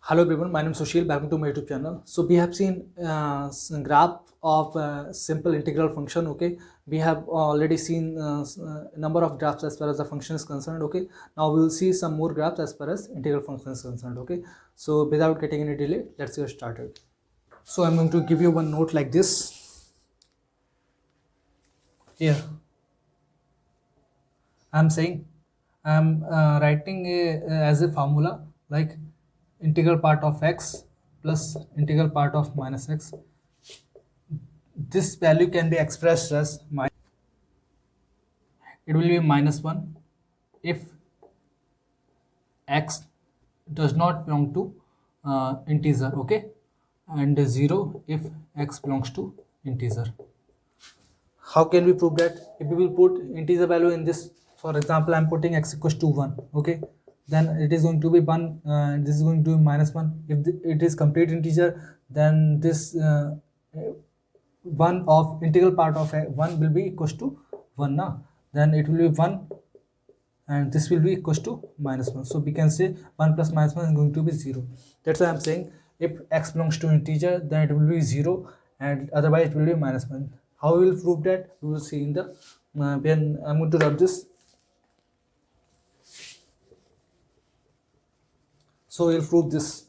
Hello everyone, my name is Sushil. Welcome to my YouTube channel. So we have seen graph of simple integral function. Okay, we have already seen number of graphs as far as the function is concerned. Okay, now we will see some more graphs as far as integral function is concerned. Okay, so without getting any delay, let's get started. So I'm going to give you one note like this. Here, I'm saying I'm writing as a formula like integral part of x plus integral part of minus x. This value can be expressed as it will be minus 1 if x does not belong to integer, okay, and 0 if x belongs to integer. How can we prove that? If we will put integer value in this, for example, I'm putting x equals to 1, okay, then it is going to be 1, this is going to be minus 1. If it is complete integer, then this 1 of integral part of 1 will be equals to 1 now, then it will be 1 and this will be equals to minus 1. So we can say 1 plus minus 1 is going to be 0. That's why I'm saying if x belongs to integer, then it will be 0 and otherwise it will be minus 1. How we will prove that? We will see in the when I'm going to rub this. So we'll prove this.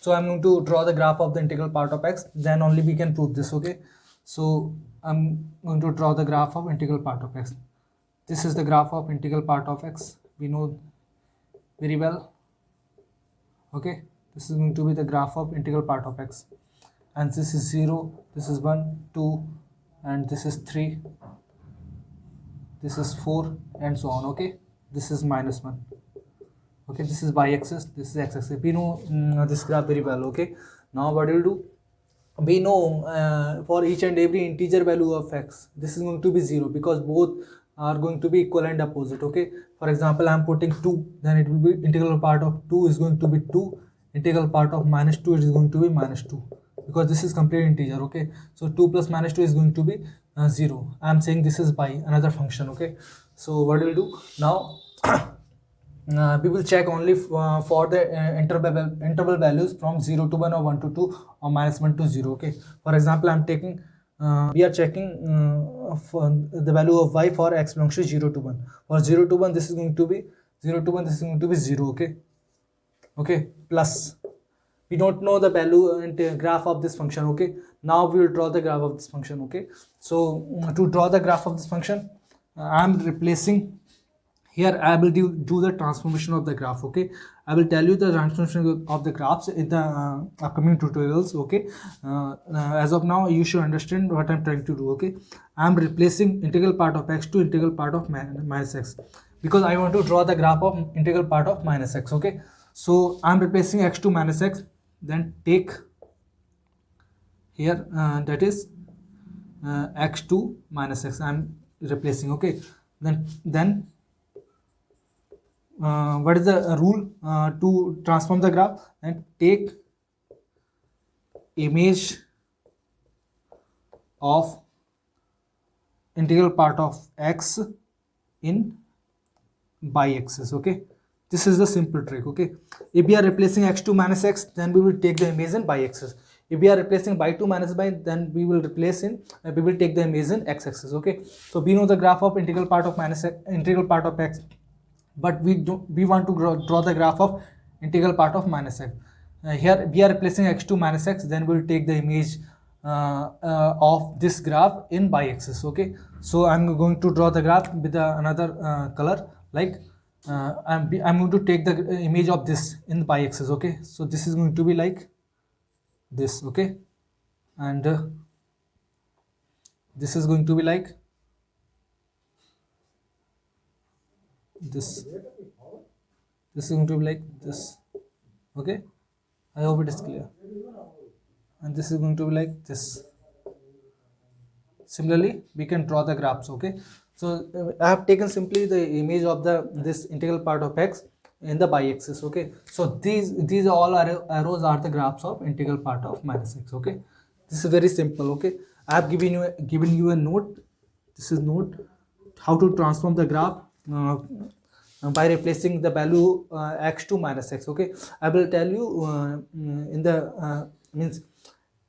So I'm going to draw the graph of the integral part of x, then only we can prove this, okay. So I'm going to draw the graph of integral part of x. This is the graph of integral part of x, we know very well, okay. This is going to be the graph of integral part of x, and this is 0, this is 1, 2, and this is 3, this is 4, and so on, okay. This is minus 1, okay. This is y-axis, this is x-axis. We know this graph very well, okay. Now what we'll do, we know for each and every integer value of x, this is going to be 0 because both are going to be equal and opposite, okay. For example, I'm putting 2, then it will be integral part of 2 is going to be 2, integral part of minus 2 is going to be minus 2, because this is complete integer, okay. So 2 plus minus 2 is going to be 0. I'm saying this is by another function, okay. So what we'll do now, we will check only for the interval values from 0 to 1 or 1 to 2 or minus 1 to 0, okay. For example, I'm taking we are checking for the value of y for x belongs to 0 to 1. For 0 to 1, this is going to be 0 to 1, this is going to be 0, okay. Okay, plus we don't know the value and graph of this function, okay. Now we will draw the graph of this function, okay. So to draw the graph of this function, I'm replacing here. I will do the transformation of the graph, okay. I will tell you the transformation of the graphs in the upcoming tutorials, okay. As of now, you should understand what I'm trying to do, okay. I'm replacing integral part of x to integral part of minus x because I want to draw the graph of integral part of minus x, okay. So I'm replacing x to minus x, then take here that is x to minus x I'm replacing, okay. Then what is the rule to transform the graph? And take image of integral part of x in y-axis, okay. This is the simple trick, okay. If we are replacing x to minus x, then we will take the image in y-axis. If we are replacing y to minus y, then we will replace in we will take the image in x-axis, okay. So we know the graph of integral part of minus x, integral part of x, but we want to draw the graph of integral part of minus x. Here we are replacing x to minus x, then we will take the image of this graph in y-axis, okay. So I'm going to draw the graph with another color, like I'm going to take the image of this in the y-axis, okay. So this is going to be like this, okay, and this is going to be like this. This is going to be like this, okay. I hope it is clear. And this is going to be like this. Similarly, we can draw the graphs, okay. So I have taken simply the image of this integral part of x in the y-axis, okay. So these all arrows are the graphs of integral part of minus x, okay. This is very simple, okay. I have given you a note. This is note how to transform the graph by replacing the value x to minus x. Okay, I will tell you in the means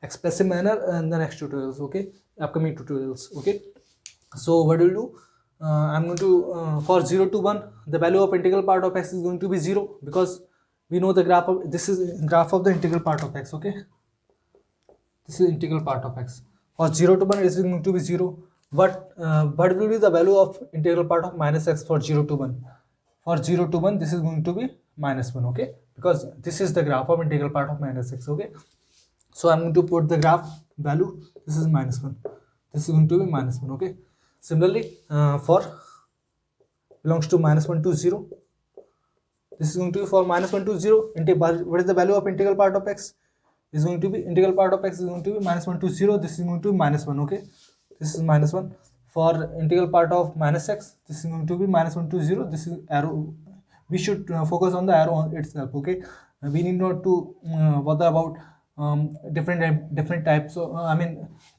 expressive manner in the next tutorials. Okay, upcoming tutorials. Okay, so what will do, I'm going to for 0 to 1 the value of integral part of x is going to be 0, because we know the graph of this is graph of the integral part of x. Okay, this is integral part of x. For 0 to 1 it is going to be 0. What will be the value of integral part of minus x for 0 to 1? For 0 to 1 this is going to be minus 1. Okay, because this is the graph of integral part of minus x. Okay, so I'm going to put the graph value, this is minus 1, this is going to be minus 1. Okay, similarly for belongs to minus 1 to 0, this is going to be for minus 1 to 0. What is the value of integral part of x? Is going to be integral part of x is going to be minus 1 to 0. This is going to be minus 1. Okay, this is minus 1. For integral part of minus x, this is going to be minus 1 to 0. This is arrow. We should focus on the arrow on itself. Okay, we need not to bother about different types of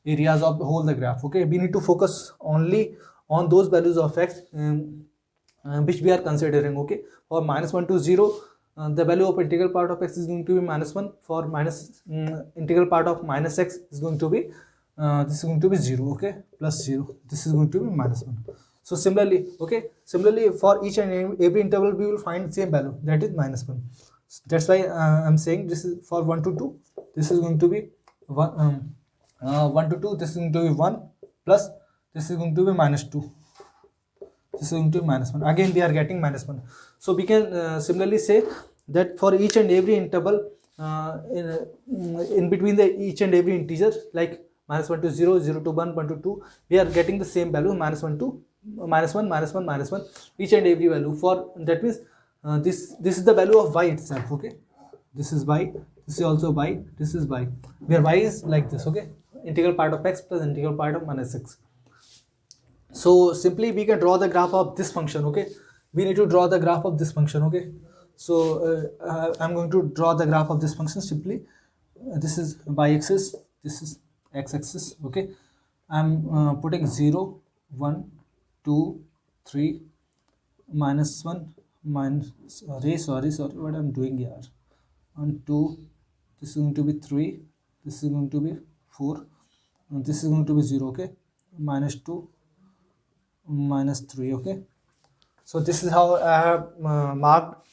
areas of the whole the graph. Okay, we need to focus only on those values of x which we are considering. Okay, for minus 1 to 0 the value of integral part of x is going to be minus 1. For minus integral part of minus x is going to be this is going to be 0. Okay, plus 0, this is going to be minus 1. So similarly, okay, similarly for each and every interval we will find same value, that is minus 1. That's why I'm saying this is for 1 to 2, this is going to be 1 to 2, this is going to be 1, plus this is going to be minus 2, this is going to be minus 1. Again we are getting minus 1. So we can similarly say that for each and every interval in between the each and every integer, like minus 1 to 0, 0 to 1, 1 to 2, we are getting the same value, minus 1 to minus 1, minus 1, minus 1, each and every value. For that means this is the value of y itself. Okay, this is y, this is also y, this is y, where y is like this. Okay, integral part of x plus integral part of minus x. So simply we can draw the graph of this function. Okay, we need to draw the graph of this function. Okay, so I'm going to draw the graph of this function. Simply this is y-axis, this is x-axis. Okay, I'm putting 0, 1, 2, 3, minus 1, minus sorry what I'm doing here, 1, 2, this is going to be 3, this is going to be 4, and this is going to be 0. Okay, minus 2, minus 3. Okay, so this is how I have marked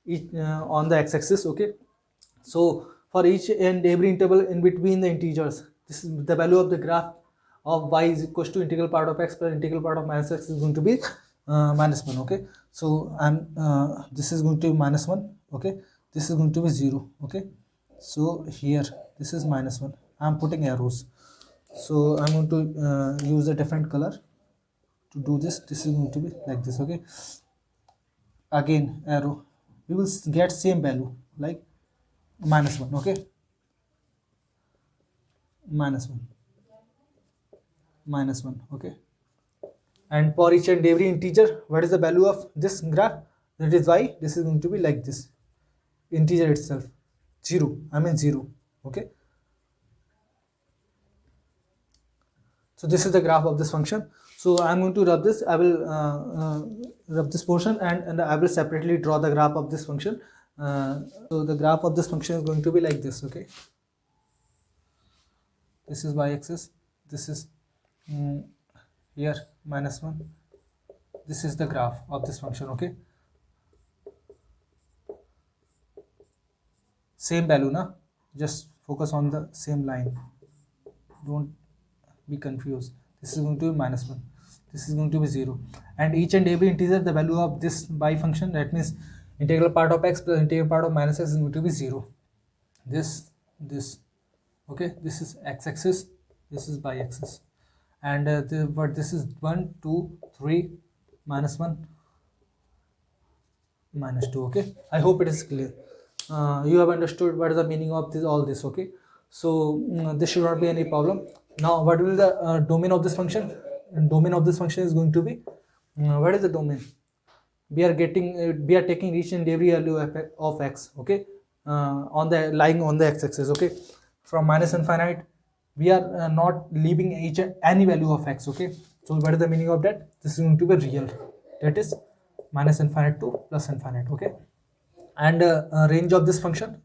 each on the x-axis. Okay, so for each and every interval in between the integers, this is the value of the graph of y is equals to integral part of x plus integral part of minus x is going to be minus 1. Okay, so this is going to be minus 1. Okay, this is going to be 0. Okay, so here this is minus 1. I'm putting arrows, so I'm going to use a different color to do this. This is going to be like this. Okay, again arrow, we will get same value like minus 1. Okay, minus 1, minus 1. Okay, and for each and every integer, what is the value of this graph? That is y. This is going to be like this, integer itself, 0. 0. Okay, so this is the graph of this function. So I'm going to rub this. I will rub this portion, and I will separately draw the graph of this function. So the graph of this function is going to be like this. Okay, this is y-axis, this is here minus 1, this is the graph of this function. Okay, same value na, just focus on the same line, don't be confused. This is going to be minus 1, this is going to be 0, and each and every integer, the value of this y function, that means integral part of x plus integral part of minus x is going to be 0. This okay, this is x-axis, this is y-axis, and but this is 1, 2, 3, minus 1, minus 2. Okay, I hope it is clear. You have understood what is the meaning of this, all this. Okay, so this should not be any problem. Now what will the domain of this function? Domain of this function is going to be what is the domain? We are taking each and every value of x. Okay, on the lying on the x-axis. Okay, from minus infinite we are not leaving any value of x. Okay, so what is the meaning of that? This is going to be real, that is minus infinite to plus infinite, okay. And range of this function,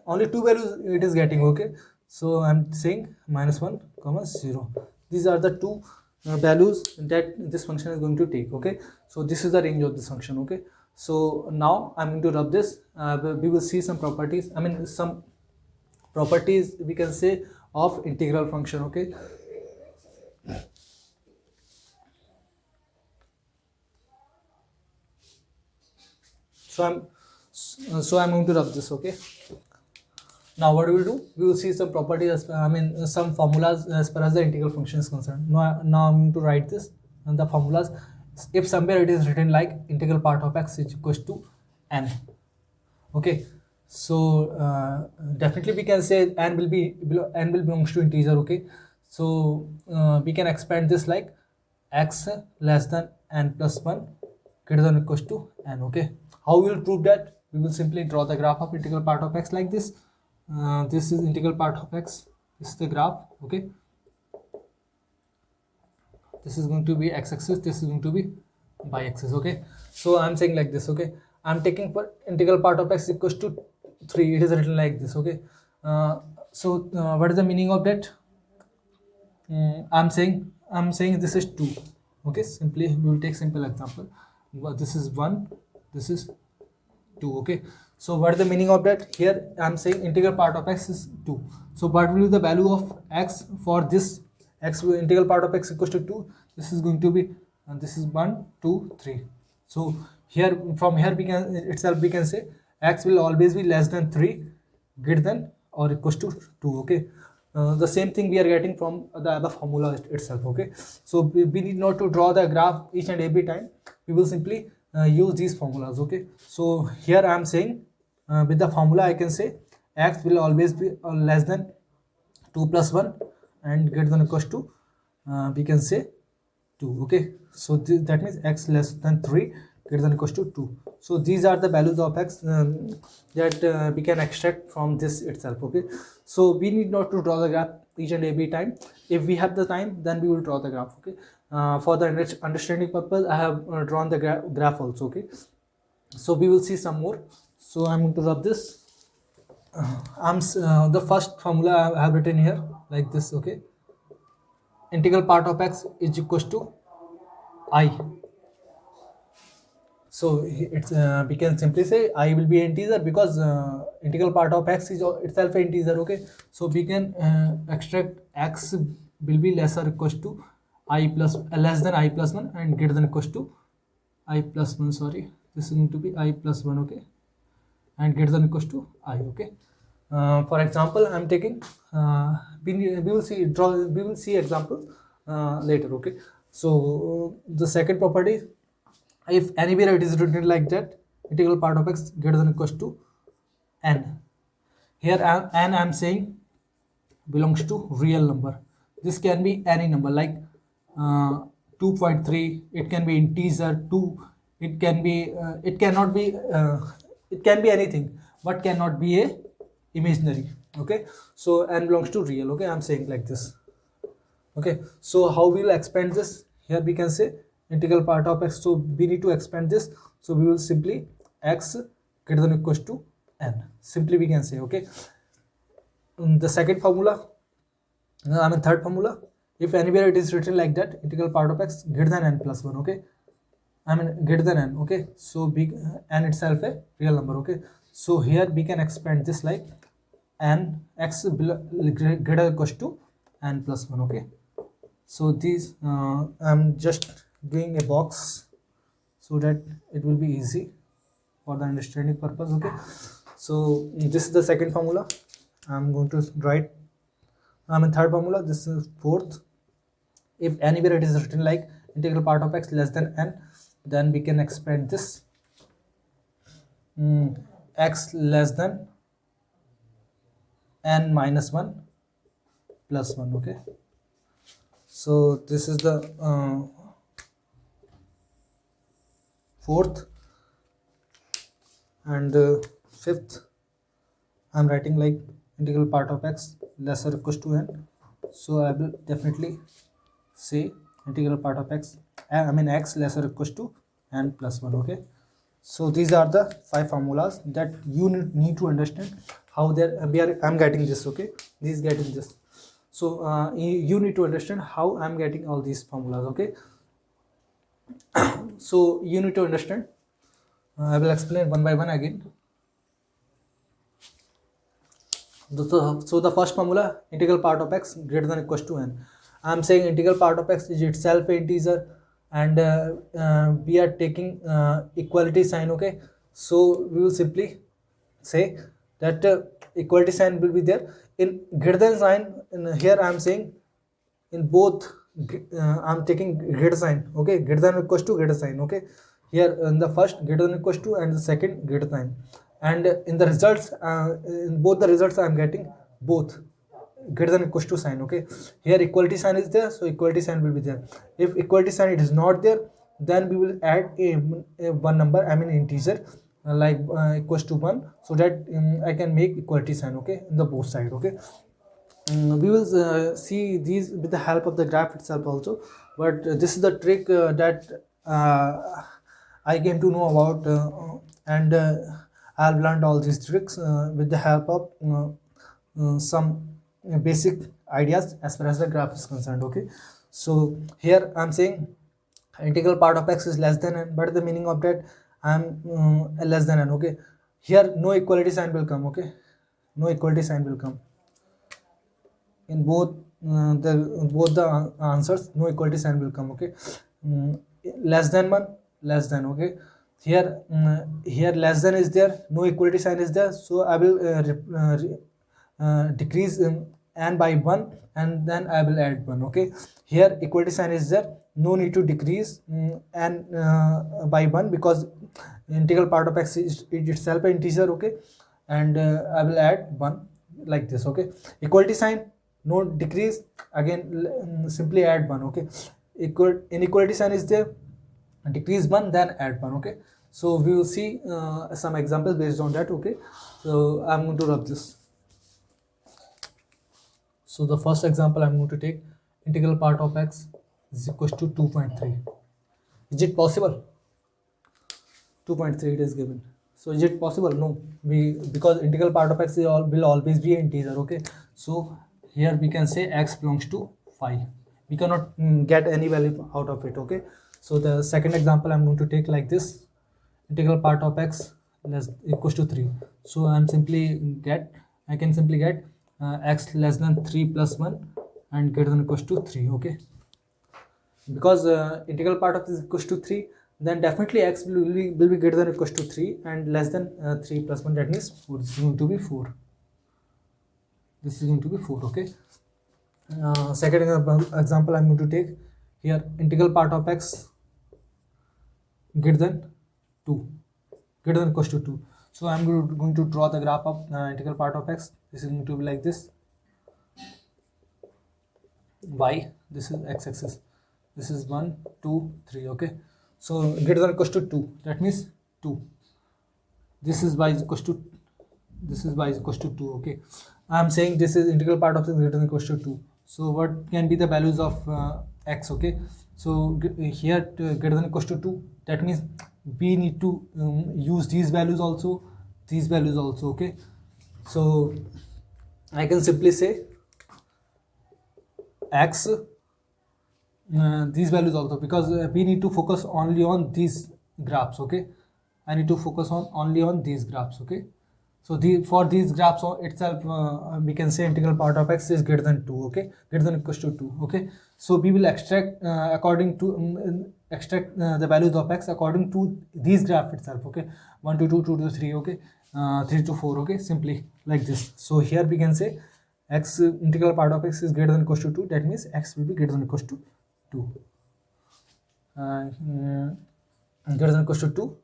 only two values it is getting, okay. So I'm saying -1, 0. These are the two values that this function is going to take, okay. So this is the range of this function, okay. So now I'm going to rub this. We will see some properties, I mean some properties we can say of integral function, okay. So I'm going to rub this, okay. Now what we will do, we will see some properties, some formulas as far as the integral function is concerned. Now I'm going to write this and the formulas. If somewhere it is written like integral part of x is equals to n, okay. So definitely we can say n will belongs to integer, okay. So we can expand this like x less than n plus 1 greater than or equals to n, okay. How we will prove that? We will simply draw the graph of integral part of x like this. This is integral part of x, this is the graph, okay. This is going to be x-axis, this is going to be y-axis, okay. So I'm saying like this, okay. I'm taking for integral part of x equals to 3, it is written like this, okay. What is the meaning of that? I'm saying this is 2, okay. Simply we will take simple example. This is 1, this is 2, okay. So what is the meaning of that? Here I'm saying integral part of x is 2. So what will be the value of x for this x? Integral part of x equals to 2. This is going to be, and this is 1, 2, 3. So here, from here we can say x will always be less than 3, greater than or equals to 2, okay. The same thing we are getting from the above formula itself, okay. So we need not to draw the graph each and every time. We will simply use these formulas, okay. So here I am saying with the formula I can say x will always be less than 2 plus 1 and greater than or equals to we can say 2, okay. So that means x less than 3 greater than or equals to 2. So these are the values of x that we can extract from this itself, okay. So we need not to draw the graph each and every time. If we have the time, then we will draw the graph, okay. For the understanding purpose I have drawn the graph also, okay. So we will see some more. So I'm going to rub this. The first formula I have written here like this, okay. Integral part of x is equals to I. So it's we can simply say I will be integer because integral part of x is itself an integer, okay. So we can extract x will be lesser equals to I plus less than I plus 1 and greater than equals to I plus 1, sorry, this is going to be I plus 1, okay, and greater than equals to I, okay. For example, I'm taking we will see example later, okay. So the second property, if anywhere it is written like that, integral part of x greater than equals to n. Here n I'm saying belongs to real number. This can be any number like 2.3, it can be integer 2, it can be it cannot be it can be anything but cannot be a imaginary, okay. So n belongs to real, okay. I'm saying like this, okay. So how we will expand this? Here we can say integral part of x, so we need to expand this. So we will simply x greater than equals to n, simply we can say, okay. The second formula, third formula, if anywhere it is written like that, integral part of x greater than n plus 1, okay. Greater than n, okay. So n itself a real number, okay. So here we can expand this like n x greater than equals to n plus 1, okay. So these I'm just doing a box so that it will be easy for the understanding purpose, okay. So this is the second formula. I'm going to write third formula. This is fourth. If anywhere it is written like integral part of x less than n, then we can expand this x less than n minus 1 plus 1, okay. So this is the fourth, and fifth I'm writing like integral part of x lesser or equals to n. So I will definitely say integral part of x, x lesser or equals to and plus 1. Okay, so these are the 5 formulas that you need to understand how I'm getting this. Okay, this is getting this. So you need to understand how I'm getting all these formulas. Okay, so you need to understand. I will explain one by one again. So the first formula, integral part of x greater than or equals to n. I am saying integral part of x is itself an integer, and we are taking equality sign. Okay, so we will simply say that equality sign will be there in greater than sign. Here I am saying in both I'm taking greater sign. Okay, greater than or equals to greater sign. Okay, here in the first greater than or equals to and the second greater sign, and in the results in both the results I am getting both greater than or equals to sign. Okay, here equality sign is there, so equality sign will be there. If equality sign it is not there, then we will add a one number, I mean integer, like equals to 1, so that I can make equality sign. Okay, in the both side. Okay, we will see these with the help of the graph itself also, but this is the trick that I came to know about, and I've learned all these tricks with the help of some basic ideas as far as the graph is concerned. Okay, so here I'm saying integral part of x is less than n, but the meaning of that I'm less than n. Okay, here no equality sign will come. Okay, no equality sign will come in both the answers. No equality sign will come. Okay, less than 1, less than. Okay, here here less than is there, no equality sign is there, so I will decrease n by 1 and then I will add 1. Okay, here equality sign is there, no need to decrease n by 1 because integral part of x is itself an integer. Okay, and I will add 1 like this. Okay, equality sign, no decrease, again simply add 1. Okay, inequality sign is there, decrease 1 then add 1. Okay, so we will see some examples based on that. Okay, so I'm going to rub this. So the first example I'm going to take, integral part of x is equals to 2.3. Is it possible? 2.3 it is given. So is it possible? No, because integral part of x will always be an integer. Okay, so here we can say x belongs to 5. We cannot get any value out of it. Okay, so the second example I'm going to take like this, integral part of x equals to 3. So I can simply get x less than 3 plus 1 and greater than equals to 3. Okay, because integral part of this is equals to 3, then definitely x will be greater than equals to 3 and less than 3 plus 1, that means 4. This is going to be 4. This is going to be 4. Okay, second example I'm going to take here, integral part of x greater than 2, greater than equals to 2. So I'm going to draw the graph of integral part of x. This is going to be like this, y, this is x-axis, this is 1 2 3. Okay, so greater than equals to 2, that means 2. This is y is equals to 2. Okay, I'm saying this is integral part of x greater than equals to 2. So what can be the values of x? Okay, so here greater than equals to 2, that means we need to use these values also, these values also. Okay, so I can simply say x these values also, because we need to focus only on these graphs. Okay, I need to focus only on these graphs. Okay, so for these graphs itself we can say integral part of x is greater than 2. Okay, greater than equals to 2. Okay, so we will extract according to the values of x according to these graph itself. Okay, 1 to 2, 2 to 3. Okay, 3 to 4. Okay, simply like this. So here we can say x integral part of x is greater than equals to 2, that means x will be greater than equals to 2. Greater than equals to 2,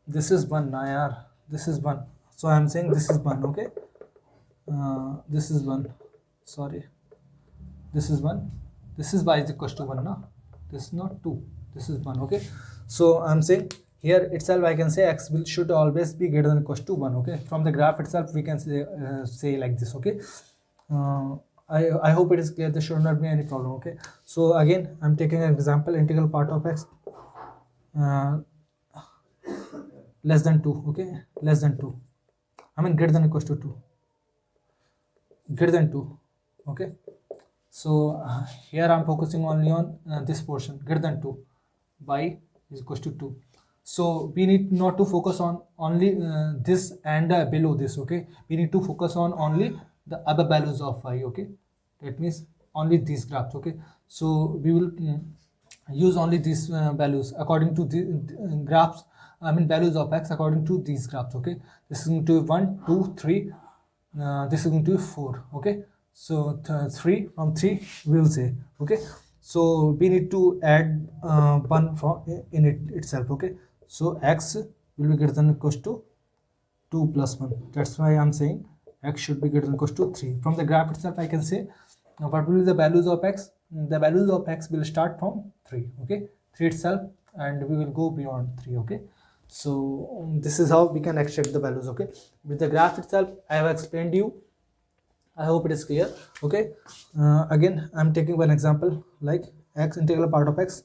this is 1 na yaar, this is 1, so I am saying this is 1. Okay, this is 1, sorry, this is 1, this is y is equals to 1 na, this is not 2, this is 1. Okay, so I am saying here itself I can say x should always be greater than equals to 1. Okay, from the graph itself we can say like this. Okay, I hope it is clear. There should not be any problem. Okay, so again I'm taking an example, integral part of x less than 2. Okay, less than 2, I mean greater than or equals to 2, greater than 2. Okay, so here I'm focusing only on this portion, greater than 2, y is equals to 2. So we need not to focus on only this and below this. Okay, we need to focus on only the above values of y. Okay, that means only these graphs. Okay, so we will use only these values according to the graphs, I mean values of x according to these graphs. Okay, this is going to be 1 2 3, this is going to be 4. Okay, so 3, from 3 we will say. Okay, so we need to add 1 from in it itself. Okay, so x will be greater than or equals to 2 plus 1. That's why I'm saying x should be greater than or equals to 3. From the graph itself I can say what will be the values of x. The values of x will start from 3. Okay, 3 itself, and we will go beyond 3. Okay, so this is how we can extract the values. Okay, with the graph itself I have explained you. I hope it is clear. Okay, again I'm taking one example, like x integral part of x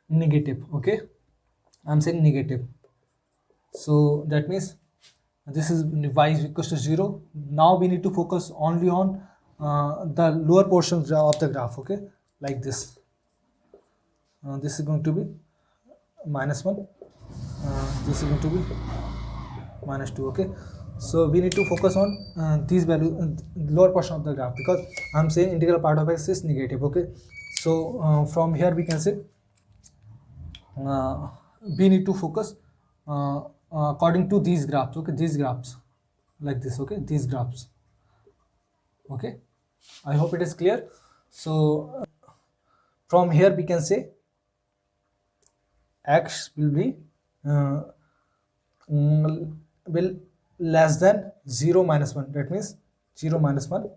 negative. Okay, I'm saying negative, so that means this is y is equals to 0. Now we need to focus only on the lower portions of the graph. Okay, like this. This is going to be -1, this is going to be -2. Okay, so we need to focus on these values, lower portion of the graph, because I'm saying integral part of x is negative. Okay, so from here we can say we need to focus according to these graphs. Okay, these graphs like this. Okay, these graphs. Okay, I hope it is clear. So from here we can say x will be will less than 0 minus 1. That means 0 minus 1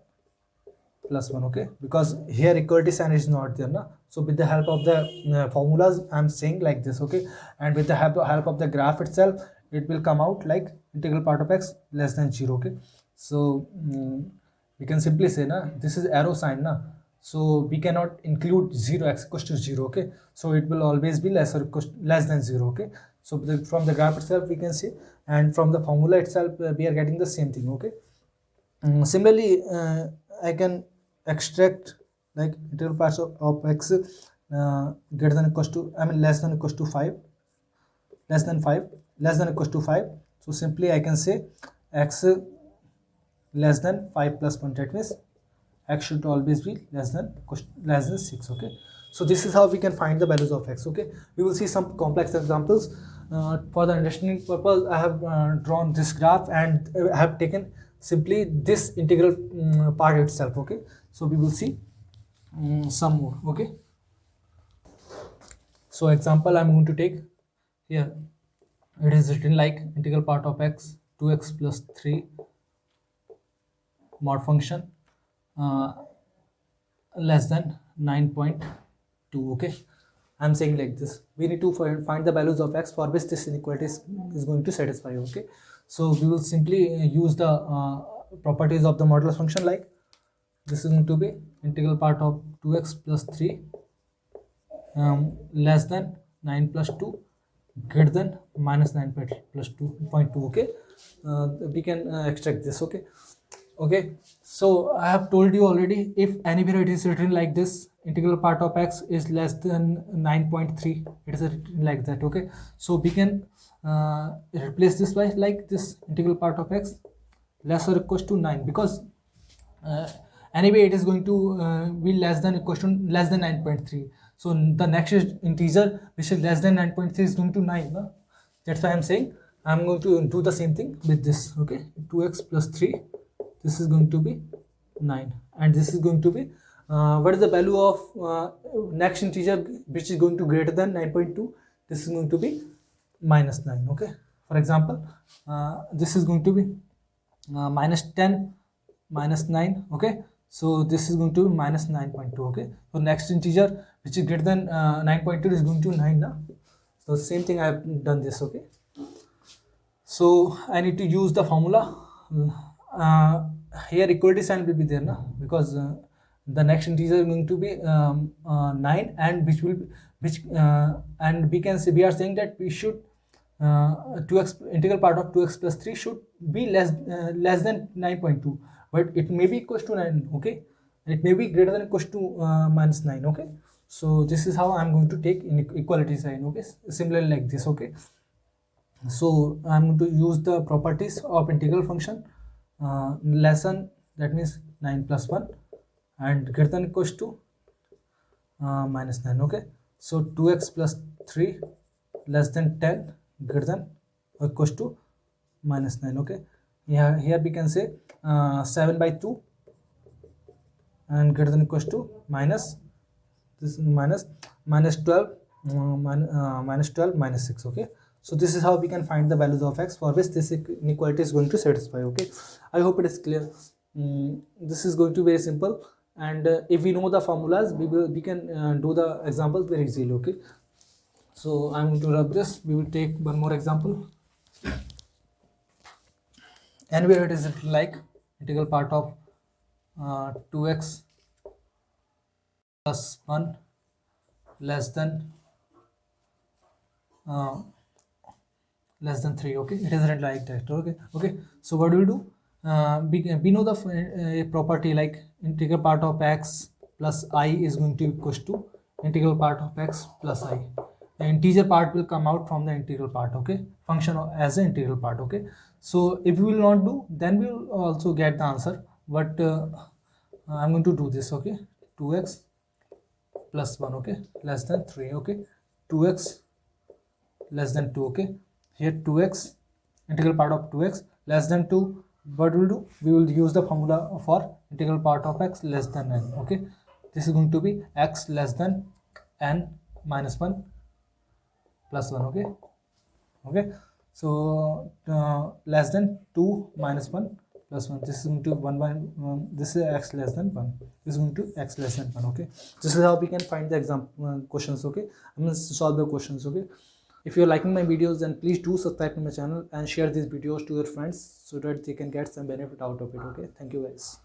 plus 1. Okay, because here equality sign is not there na. So with the help of the formulas I'm saying like this. Okay, and with the help of the graph itself it will come out like integral part of x less than 0. Okay, so we can simply say na, this is arrow sign na, so we cannot include 0, x equals to 0. Okay, so it will always be less than 0. Okay, so from the graph itself we can see, and from the formula itself we are getting the same thing. Okay, similarly I can extract like integral parts of x greater than equals to, I mean less than equals to 5, less than 5, less than equals to 5. So simply I can say x less than 5 plus 1. That means x should always be less than 6. Okay, so this is how we can find the values of x. Okay, we will see some complex examples. For the understanding purpose I have drawn this graph, and I have taken simply this integral part itself. Okay, so we will see some more. Okay, so example I'm going to take here. It is written like integral part of x 2x plus 3 mod function less than 9.2. Okay, I'm saying like this. We need to find the values of x for which this inequality is going to satisfy. Okay, so we will simply use the properties of the modulus function, like this is going to be integral part of 2x plus 3 less than 9 plus 2 greater than minus 9 plus 2.2. Okay, we can extract this. Okay, so I have told you already, if anywhere it is written like this, integral part of x is less than 9.3, it is written like that. Okay, so we can replace this by like this, integral part of x less or equals to 9, because anyway it is going to be less than equals to less than 9.3. So the next integer which is less than 9.3 is going to 9. No? That's why I'm saying I'm going to do the same thing with this. Okay, 2x plus 3, this is going to be 9, and this is going to be what is the value of next integer which is going to greater than 9.2? This is going to be minus 9. Okay, for example this is going to be minus 10 minus 9. Okay, so this is going to be minus 9.2. Okay, so next integer which is greater than 9.2 is going to be 9 now. So same thing I have done this. Okay, so I need to use the formula here equality sign will be there na, because the next integer is going to be 9, and and we can say, we are saying that we should 2x integral part of 2x plus 3 should be less than 9.2, but it may be equals to 9. Okay, it may be greater than equals to minus 9. Okay, so this is how I'm going to take equality sign. Okay, similarly like this. Okay, so I'm going to use the properties of integral function, less than, that means 9 plus 1, and greater than equals to minus 9. Okay, so 2x plus 3 less than 10, greater than or equals to minus 9. Okay, here we can say 7 by 2 and greater than equals to minus, this is minus 12, minus 12 minus 6. Okay, so this is how we can find the values of x for which this inequality is going to satisfy. Okay, I hope it is clear. This is going to be very simple, and if we know the formulas, we can do the examples very easily. Okay, so I'm going to rub this. We will take one more example, and where it is like integral part of 2x plus 1 less than 3. Okay, it is written like that. Okay, so what we will do, we know the property like integral part of x plus I is going to equals to integral part of x plus I. The integer part will come out from the integral part. Okay, function as an integral part. Okay, so if we will not do, then we will also get the answer, but I'm going to do this. Okay, 2x plus 1, okay, less than 3. Okay, 2x less than 2. Okay, here 2x, integral part of 2x less than 2. What we'll do, we will use the formula for integral part of x less than n. Okay, this is going to be x less than n minus 1 plus 1. Okay, so less than 2 minus 1 plus 1, this is going to 1 by this is x less than 1, this is going to x less than 1. Okay, this is how we can find the example questions. Okay, I'm going to solve the questions. Okay, if you're liking my videos, then please do subscribe to my channel and share these videos to your friends so that they can get some benefit out of it. Okay, thank you guys.